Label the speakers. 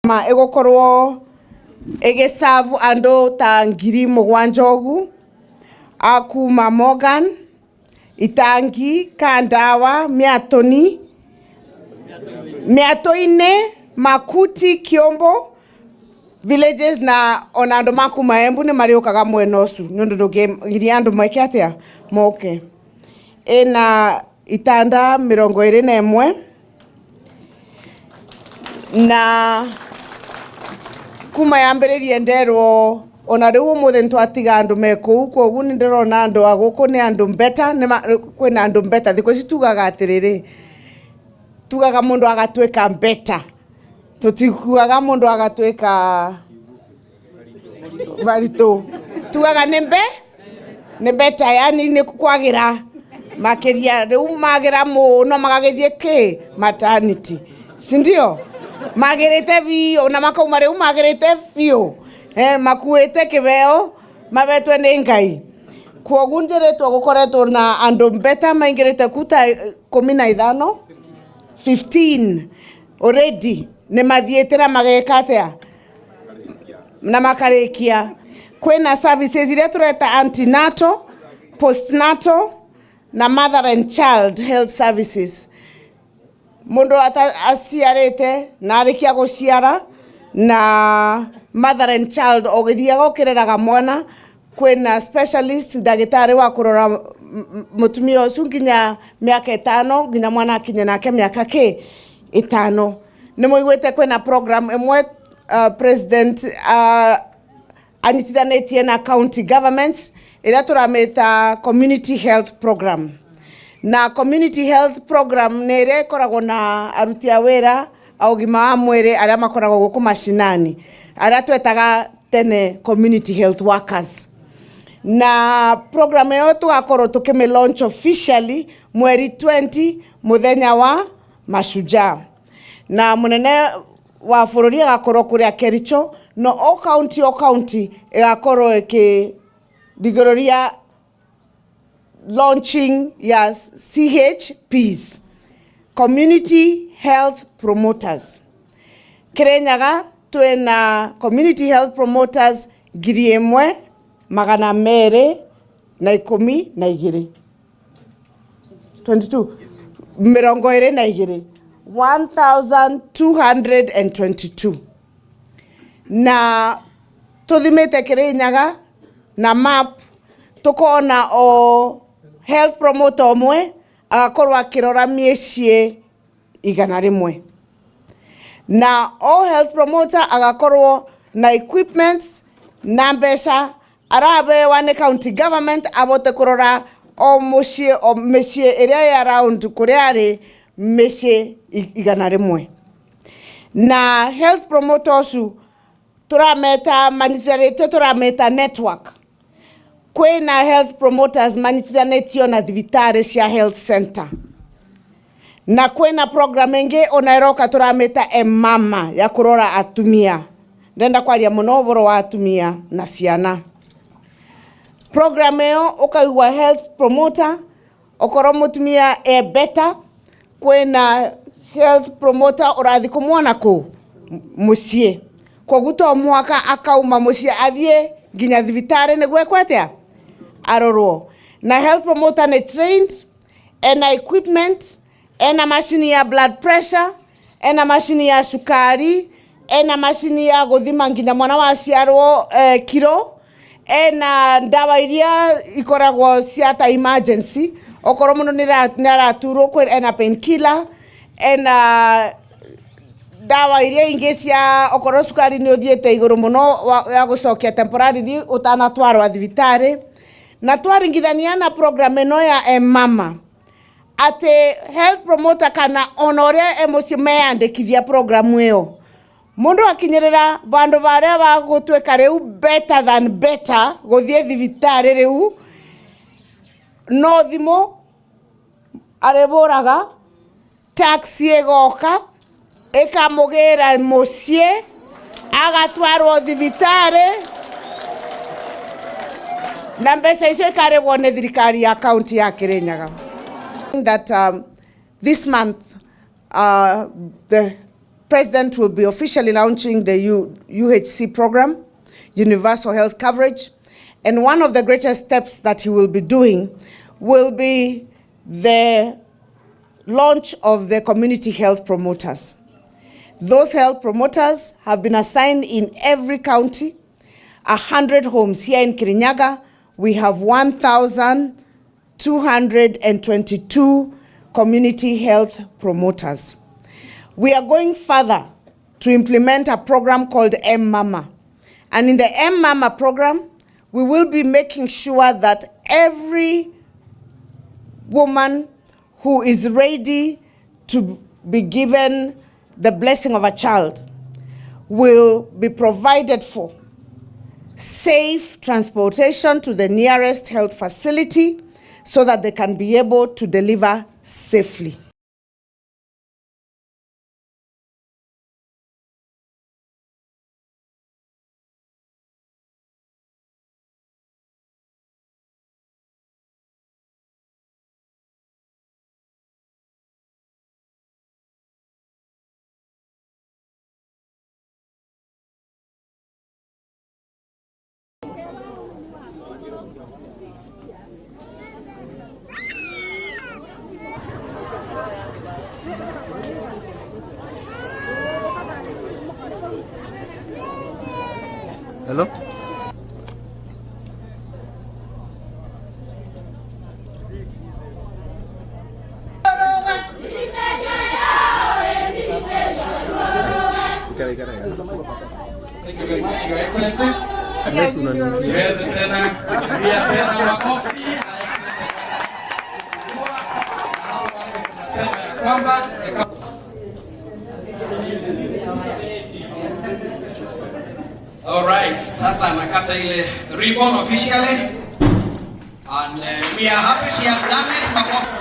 Speaker 1: ma egokorwo egesavu ando ta ngiri mugwanjogu akuma Morgan Itangi Kandawa Miatoni Miatoine Makuti Kiombo villages na onando makuma Embu ni mariokaga mwenosu nyondo ngiri andu mweke atia moke ena itanda 21 na kuma yambiririe nderwo ona riu muthe ntwatiga andu meku kogu ni ndirona andu aguku ni andu mbeta kwina andu mbeta thiko situgaga atiriri tugaga mundu agatweka mbeta tutikugaga mundu agatweka barito tugaga ni mbeta yani ni kwagira makeria riu magira muno magagithie ki maternity sindio magirite bio na makauma riu magirite bio makuite kibeo mabetwe ni ngai kwogu ndiretwo gukoretwo na andu mbeta maingirite kuta 15 15 already ni mathiete na magekatea na makarikia kwina services iria tureta antenatal postnatal na mother and child health services mundu asiarete na arikia guciara na mother and child ogithia gokireraga mwana kwina specialist dagitari wa kurora mutumia ucio nginya miaka 5 nginya mwana akinya nake miaka 5 ni muigwete kwina program emwe president anyitithanetie na county governments ira turameta community health program na community health program nere koragwo na aruti a wira augima wa mwiri aria makoragwo guku mashinani aria twetaga tene community health workers na program yo tugakorwo tukime launch officially mweri 20 muthenya wa mashujaa na munene wa bururi agakorwo kuria Kericho no o county igakorwo digororia launching ya CHPs community health promoters Kirinyaga twena community health promoters 1,212 22 22 1222 na tuthimite Kirinyaga na map tukona o health promoter omwe agakorwo akirora miecie 100 na o health promoter agakorwo na equipments na mbeca arabe wane county government abote kurora o mecie area around kuriari mecie 100 na health promoters turameta manitharete turameta network kwina health promoters manitithanetio na thibitari cia health center na kwina program ingi onairoka turameta mama ya kurora atumia ndenda kwaria muno uboro wa atumia na ciana program yo ukaigwa health promoter okoro mutumia better kwina health promoter urathi kumwona ku mucie koguto mwaka akauma mucie athie nginya thibitari ni gwekwetea arorwo na health promoter ne trained ena equipment ena machine ya blood pressure ena machine ya sukari ena machine ya guthima nginya mwana wa ciarwo kilo ena ndawa iria ikoragwo ciata emergency okoro muno ni araturo kwe ena painkiller ena dawa iria ingi cia okoro sukari ni uthiete iguru muno ya gucokia temporarily utanatwarwa thibitari na twaringithania na program eno ya mama ate health promoter kana onoria emoci meandikithia program iyo mundu akinyerera bandu baria bagutweka riu better than better guthie thibitari riu no thimo areboraga taxi egoka ekamugira mucie agatwarwo thibitari na mbeca icio ikaregwo ni thirikari ya county ya Kirinyaga. That this month the President will be officially launching the UHC program, Universal Health Coverage. And one of the greatest steps that he will be doing will be the launch of the community health promoters. Those health promoters have been assigned in every county, 100 homes. Here in Kirinyaga, we have 1,222 community health promoters. We are going further to implement a program called M-Mama. And in the M-Mama program, we will be making sure that every woman who is ready to be given the blessing of a child will be provided for safe transportation to the nearest health facility so that they can be able to deliver safely.
Speaker 2: Hello?
Speaker 3: Thank you very much, Your Excellency. Tuweze tena kuambia tena makofi. Tunasema ya kwamba all right, sasa anakata ile ribbon officially and we are happy she has done it. Makofi.